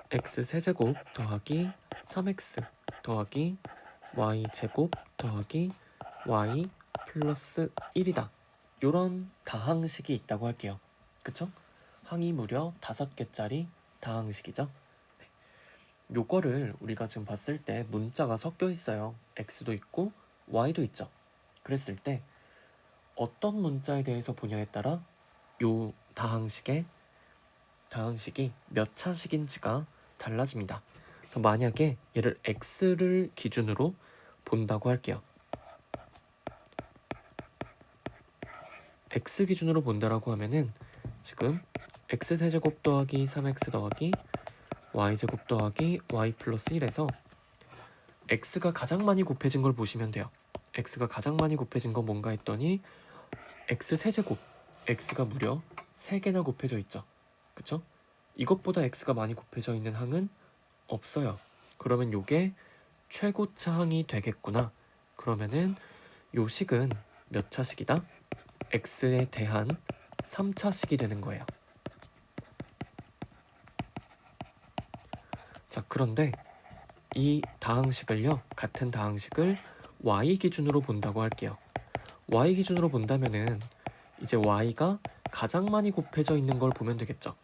x 세제곱 더하기 3x 더하기 y 제곱 더하기 y 플러스 1이다. 요런 다항식이 있다고 할게요. 그쵸? 항이 무려 5개짜리 다항식이죠. 네. 요거를 우리가 지금 봤을 때 문자가 섞여 있어요. x도 있고 y도 있죠. 그랬을 때 어떤 문자에 대해서 보냐에 따라 요 다항식이 몇 차식인지가 달라집니다. 그래서 만약에 얘를 x를 기준으로 본다고 할게요. x 기준으로 본다라고 하면은 지금 x세제곱 더하기 3x 더하기 y제곱 더하기 y 플러스 1에서 x가 가장 많이 곱해진 걸 보시면 돼요. x가 가장 많이 곱해진 건 뭔가 했더니 x세제곱, x가 무려 3개나 곱해져 있죠. 그쵸? 이것보다 x가 많이 곱해져 있는 항은 없어요. 그러면 요게 최고차 항이 되겠구나. 그러면은 요 식은 몇 차식이다? x에 대한 3차식이 되는 거예요. 자, 그런데 이 다항식을요, 같은 다항식을 y 기준으로 본다고 할게요. y 기준으로 본다면은 이제 y가 가장 많이 곱해져 있는 걸 보면 되겠죠.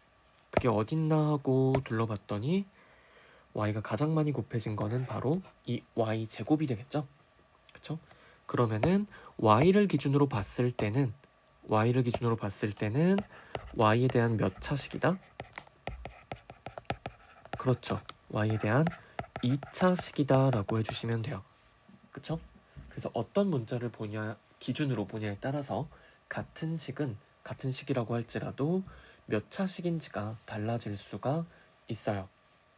그게 어딨나 하고 둘러봤더니 y가 가장 많이 곱해진 거는 바로 이 y 제곱이 되겠죠. 그쵸? 그러면은 y를 기준으로 봤을 때는 y에 대한 몇 차식이다? 그렇죠. y에 대한 2차식이다 라고 해주시면 돼요. 그쵸? 그래서 어떤 문자를 기준으로 보냐에 따라서 같은 식이라고 할지라도 몇 차식인지가 달라질 수가 있어요.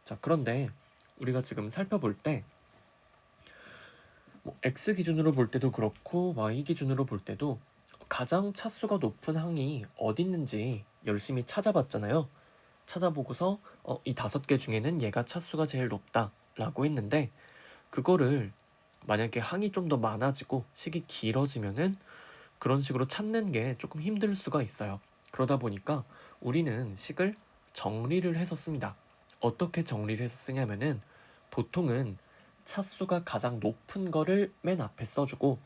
자, 그런데 우리가 지금 살펴볼 때 x 기준으로 볼 때도 그렇고 y 기준으로 볼 때도 가장 차수가 높은 항이 어디 있는지 열심히 찾아봤잖아요. 찾아보고서 이 5개 중에는 얘가 차수가 제일 높다 라고 했는데, 그거를 만약에 항이 좀 더 많아지고 식이 길어지면은 그런 식으로 찾는 게 조금 힘들 수가 있어요. 그러다 보니까 우리는 식을 정리를 해서 씁니다. 어떻게 정리를 해서 쓰냐면은 보통은 차수가 가장 높은 거를 맨 앞에 써주고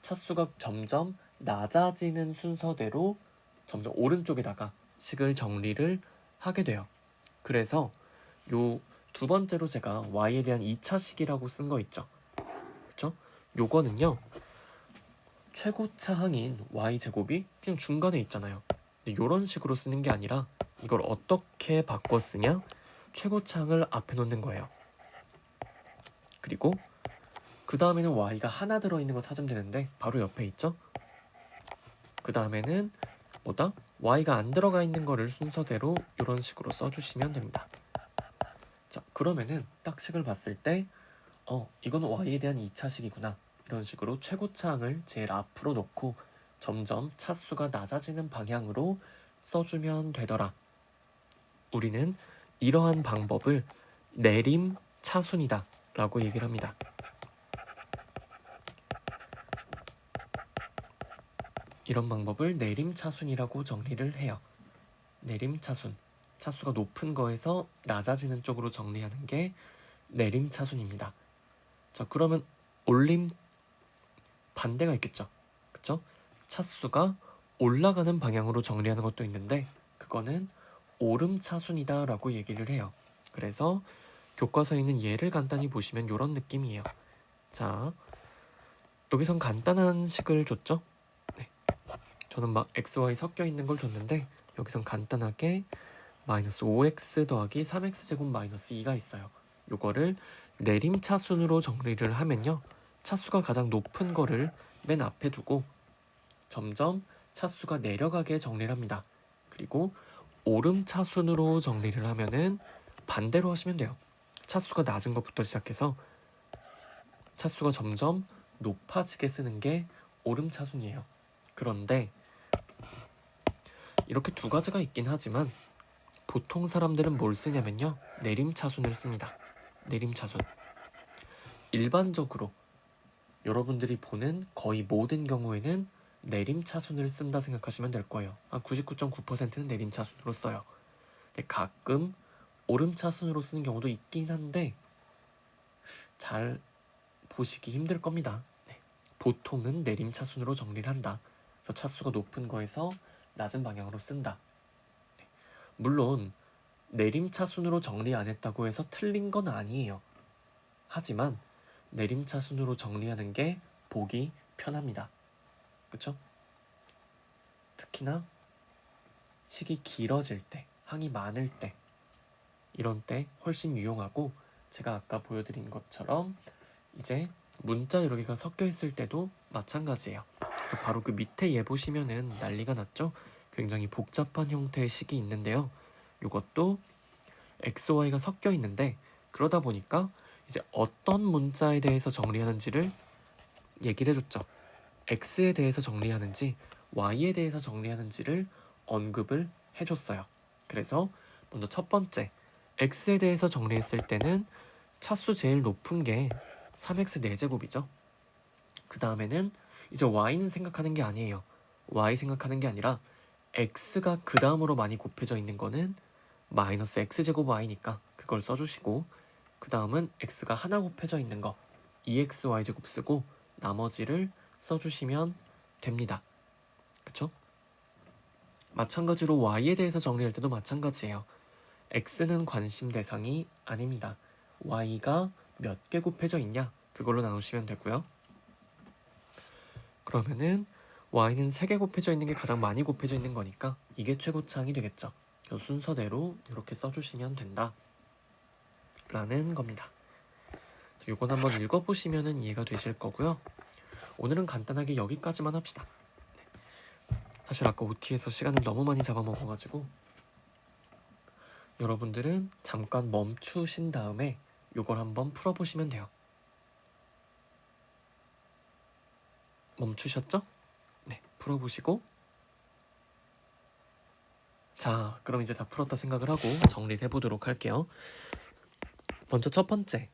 차수가 점점 낮아지는 순서대로 점점 오른쪽에다가 식을 정리를 하게 돼요. 그래서 요 두 번째로 제가 y에 대한 2차식이라고 쓴 거 있죠. 그쵸? 요거는요, 최고차 항인 y제곱이 그냥 중간에 있잖아요. 근데 요런 식으로 쓰는 게 아니라 이걸 어떻게 바꿔 쓰냐? 최고차 항을 앞에 놓는 거예요. 그리고 그 다음에는 y가 하나 들어있는 거 찾으면 되는데 바로 옆에 있죠? 그 다음에는 뭐다? y가 안 들어가 있는 거를 순서대로 이런 식으로 써주시면 됩니다. 자, 그러면은 딱 식을 봤을 때 이건 y에 대한 2차식이구나. 이런 식으로 최고차항을 제일 앞으로 놓고 점점 차수가 낮아지는 방향으로 써주면 되더라. 우리는 이러한 방법을 내림 차순이다 라고 얘기를 합니다. 이런 방법을 내림 차순이라고 정리를 해요. 내림 차순. 차수가 높은 거에서 낮아지는 쪽으로 정리하는 게 내림 차순입니다. 자, 그러면 올림 반대가 있겠죠. 그쵸? 차수가 올라가는 방향으로 정리하는 것도 있는데 그거는 오름 차순이다 라고 얘기를 해요. 그래서 교과서에 있는 예를 간단히 보시면 이런 느낌이에요. 자, 여기선 간단한 식을 줬죠? 네. 저는 막 x, y 섞여 있는 걸 줬는데 여기선 간단하게 마이너스 5x 더하기 3x제곱 마이너스 2가 있어요. 요거를 내림차순으로 정리를 하면요, 차수가 가장 높은 거를 맨 앞에 두고 점점 차수가 내려가게 정리를 합니다. 그리고 오름차순으로 정리를 하면은 반대로 하시면 돼요. 차수가 낮은 것부터 시작해서 차수가 점점 높아지게 쓰는 게 오름차순이에요. 그런데 이렇게 두 가지가 있긴 하지만 보통 사람들은 뭘 쓰냐면요, 내림차순을 씁니다. 내림차순. 일반적으로 여러분들이 보는 거의 모든 경우에는 내림차순을 쓴다 생각하시면 될 거예요. 한 99.9%는 내림차순으로 써요. 근데 가끔 오름차순으로 쓰는 경우도 있긴 한데 잘 보시기 힘들 겁니다. 네. 보통은 내림차순으로 정리를 한다. 그래서 차수가 높은 거에서 낮은 방향으로 쓴다. 네. 물론 내림차순으로 정리 안 했다고 해서 틀린 건 아니에요. 하지만 내림차순으로 정리하는 게 보기 편합니다. 그쵸? 특히나 식이 길어질 때, 항이 많을 때, 이런 때 훨씬 유용하고, 제가 아까 보여드린 것처럼 이제 문자 여러 개가 섞여 있을 때도 마찬가지예요. 바로 그 밑에 예 보시면은 난리가 났죠? 굉장히 복잡한 형태의 식이 있는데요. 이것도 x, y가 섞여 있는데 그러다 보니까 이제 어떤 문자에 대해서 정리하는지를 얘기를 해줬죠. x에 대해서 정리하는지 y에 대해서 정리하는지를 언급을 해줬어요. 그래서 먼저 첫 번째 x에 대해서 정리했을 때는 차수 제일 높은 게 3x 4제곱이죠. 그 다음에는 이제 y는 생각하는 게 아니에요. y 생각하는 게 아니라 x가 그 다음으로 많이 곱해져 있는 거는 마이너스 x제곱 y니까 그걸 써주시고, 그 다음은 x가 하나 곱해져 있는 거 2xy제곱 쓰고 나머지를 써주시면 됩니다. 그쵸? 마찬가지로 y에 대해서 정리할 때도 마찬가지예요. x는 관심 대상이 아닙니다. y가 몇 개 곱해져 있냐 그걸로 나누시면 되고요. 그러면은 y는 3개 곱해져 있는 게 가장 많이 곱해져 있는 거니까 이게 최고차항이 되겠죠. 순서대로 이렇게 써주시면 된다 라는 겁니다. 이건 한번 읽어보시면 이해가 되실 거고요. 오늘은 간단하게 여기까지만 합시다. 사실 아까 OT에서 시간을 너무 많이 잡아먹어가지고 여러분들은 잠깐 멈추신 다음에 이걸 한번 풀어보시면 돼요. 멈추셨죠? 네, 풀어보시고, 자, 그럼 이제 다 풀었다 생각을 하고 정리를 해보도록 할게요. 먼저 첫 번째,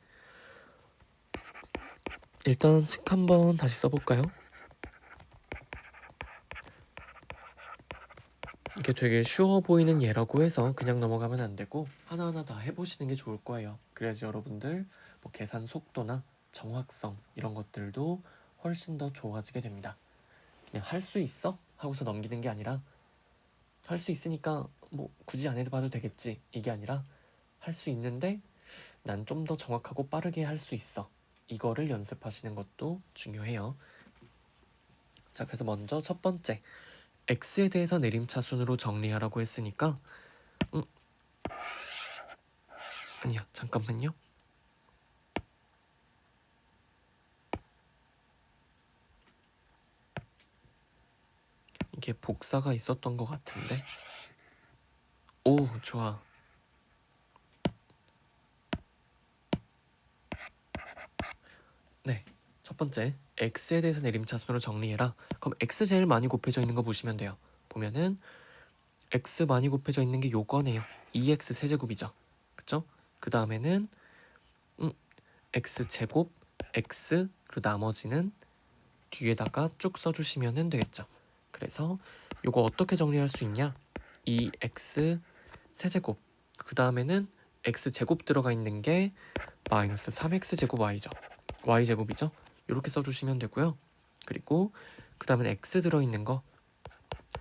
일단 식 한번 다시 써볼까요? 이게 되게 쉬워 보이는 예라고 해서 그냥 넘어가면 안 되고 하나하나 다 해보시는 게 좋을 거예요. 그래야지 여러분들 뭐 계산 속도나 정확성 이런 것들도 훨씬 더 좋아지게 됩니다. 그냥 할 수 있어? 하고서 넘기는 게 아니라 할 수 있으니까 뭐 굳이 안 해봐도 되겠지 이게 아니라 할 수 있는데 난 좀 더 정확하고 빠르게 할 수 있어. 이거를 연습하시는 것도 중요해요. 자, 그래서 먼저 첫 번째 x에 대해서 내림차순으로 정리하라고 했으니까 아니야, 잠깐만요. 이게 복사가 있었던 것 같은데. 오, 좋아. 네, 첫 번째 x에 대해서 내림차순으로 정리해라. 그럼 x 제일 많이 곱해져 있는 거 보시면 돼요. 보면은 x 많이 곱해져 있는 게 요거네요. 2x 세제곱이죠. 그쵸? 그 다음에는 x 제곱 x, 그리고 나머지는 뒤에다가 쭉 써주시면 되겠죠. 그래서 요거 어떻게 정리할 수 있냐? 2x 세제곱, 그 다음에는 x 제곱 들어가 있는 게 마이너스 3x 제곱 y죠. y 제곱이죠. 이렇게 써주시면 되고요. 그리고 그 다음에 x 들어있는 거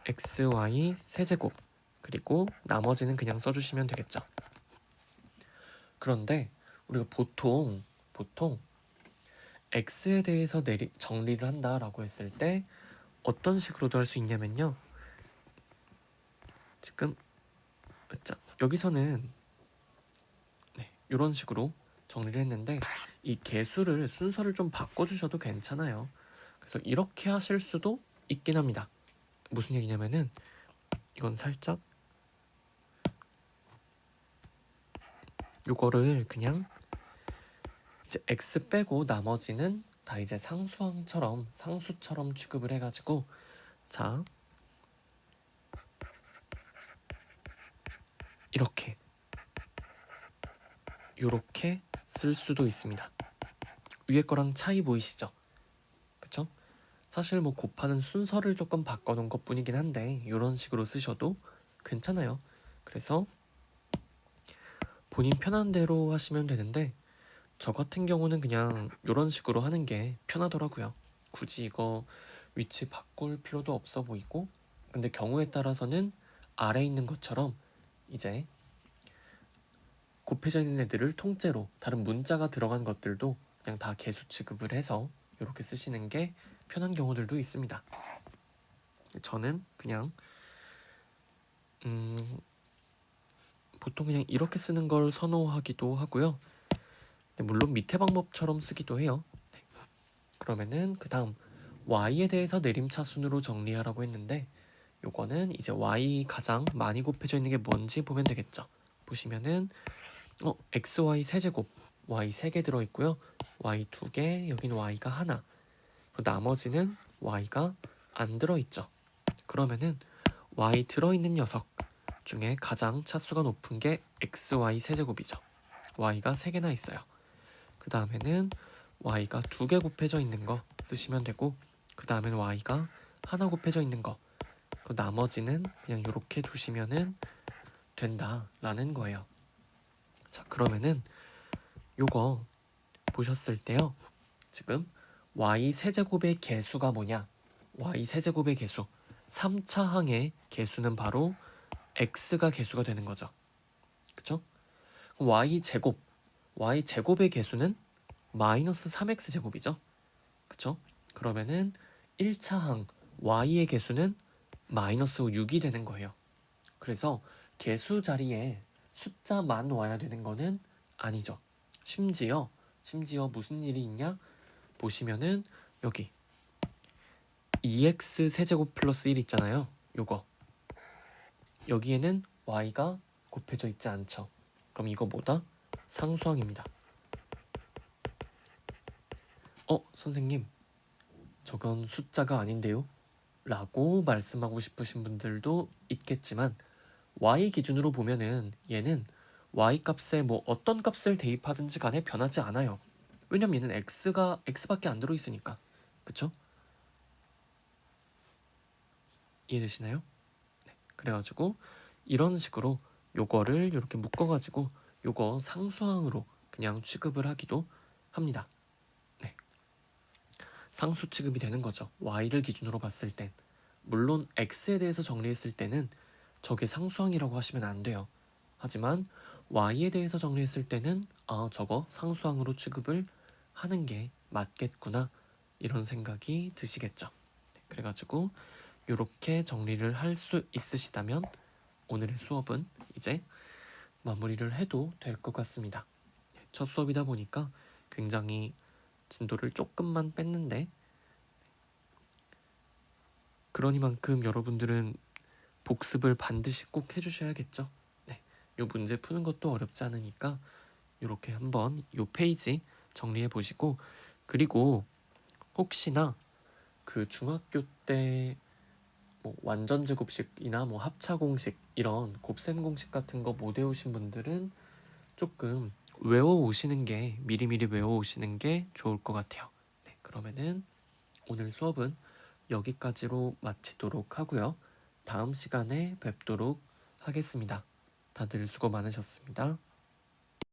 xy 세제곱, 그리고 나머지는 그냥 써주시면 되겠죠. 그런데 우리가 보통 x에 대해서 정리를 한다라고 했을 때 어떤 식으로도 할 수 있냐면요. 지금 자, 여기서는 네, 이런 식으로 정리를 했는데 이 개수를 순서를 좀 바꿔주셔도 괜찮아요. 그래서 이렇게 하실 수도 있긴 합니다. 무슨 얘기냐면은 이건 살짝 요거를 그냥 이제 x 빼고 나머지는 다 이제 상수처럼 취급을 해가지고 자 요렇게 쓸 수도 있습니다. 위에 거랑 차이 보이시죠? 그쵸? 사실 뭐 곱하는 순서를 조금 바꿔놓은 것 뿐이긴 한데 이런 식으로 쓰셔도 괜찮아요. 그래서 본인 편한 대로 하시면 되는데 저 같은 경우는 그냥 이런 식으로 하는 게 편하더라고요. 굳이 이거 위치 바꿀 필요도 없어 보이고, 근데 경우에 따라서는 아래 있는 것처럼 이제 곱해져 있는 애들을 통째로 다른 문자가 들어간 것들도 그냥 다 개수 취급을 해서 이렇게 쓰시는 게 편한 경우들도 있습니다. 저는 그냥 보통 그냥 이렇게 쓰는 걸 선호하기도 하고요. 물론 밑에 방법처럼 쓰기도 해요. 네. 그러면은 그 다음 y에 대해서 내림차순으로 정리하라고 했는데 요거는 이제 y 가장 많이 곱해져 있는 게 뭔지 보면 되겠죠. 보시면은 xy 세제곱 y 3개 들어있고요. y 2개, 여기는 y가 하나, 그리고 나머지는 y가 안 들어있죠. 그러면은 y 들어있는 녀석 중에 가장 차수가 높은 게 xy 세제곱이죠. y가 3개나 있어요. 그 다음에는 y가 2개 곱해져 있는 거 쓰시면 되고, 그 다음에는 y가 하나 곱해져 있는 거, 그리고 나머지는 그냥 이렇게 두시면은 된다라는 거예요. 자, 그러면은 요거 보셨을 때요. 지금 y 세제곱의 개수가 뭐냐? y 세제곱의 개수 3차 항의 개수는 바로 x가 개수가 되는 거죠. 그쵸? 그럼 y 제곱의 개수는 마이너스 3x 제곱이죠. 그쵸? 그러면은 1차 항 y의 개수는 마이너스 6이 되는 거예요. 그래서 개수 자리에 숫자만 와야 되는 거는 아니죠. 심지어 무슨 일이 있냐? 보시면은 여기 2x 세제곱 플러스 1 있잖아요. 요거 여기에는 y가 곱해져 있지 않죠. 그럼 이거 뭐다? 상수항입니다. 선생님, 저건 숫자가 아닌데요? 라고 말씀하고 싶으신 분들도 있겠지만 y 기준으로 보면은 얘는 y 값에 뭐 어떤 값을 대입하든지 간에 변하지 않아요. 왜냐면 얘는 x밖에 안 들어있으니까. 그쵸? 이해되시나요? 네. 그래가지고 이런 식으로 요거를 이렇게 묶어가지고 요거 상수항으로 그냥 취급을 하기도 합니다. 네. 상수 취급이 되는 거죠. y를 기준으로 봤을 땐. 물론 x에 대해서 정리했을 때는 저게 상수항이라고 하시면 안 돼요. 하지만 y에 대해서 정리했을 때는 저거 상수항으로 취급을 하는 게 맞겠구나, 이런 생각이 드시겠죠. 네, 그래가지고 이렇게 정리를 할 수 있으시다면 오늘의 수업은 이제 마무리를 해도 될 것 같습니다. 첫 수업이다 보니까 굉장히 진도를 조금만 뺐는데, 그러니만큼 여러분들은 복습을 반드시 꼭 해주셔야겠죠. 네, 요 문제 푸는 것도 어렵지 않으니까 이렇게 한번 요 페이지 정리해 보시고, 그리고 혹시나 그 중학교 때 뭐 완전 제곱식이나 뭐 합차 공식 이런 곱셈 공식 같은 거 못 외우신 분들은 조금 외워 오시는 게, 미리미리 외워 오시는 게 좋을 것 같아요. 네, 그러면은 오늘 수업은 여기까지로 마치도록 하고요. 다음 시간에 뵙도록 하겠습니다. 다들 수고 많으셨습니다.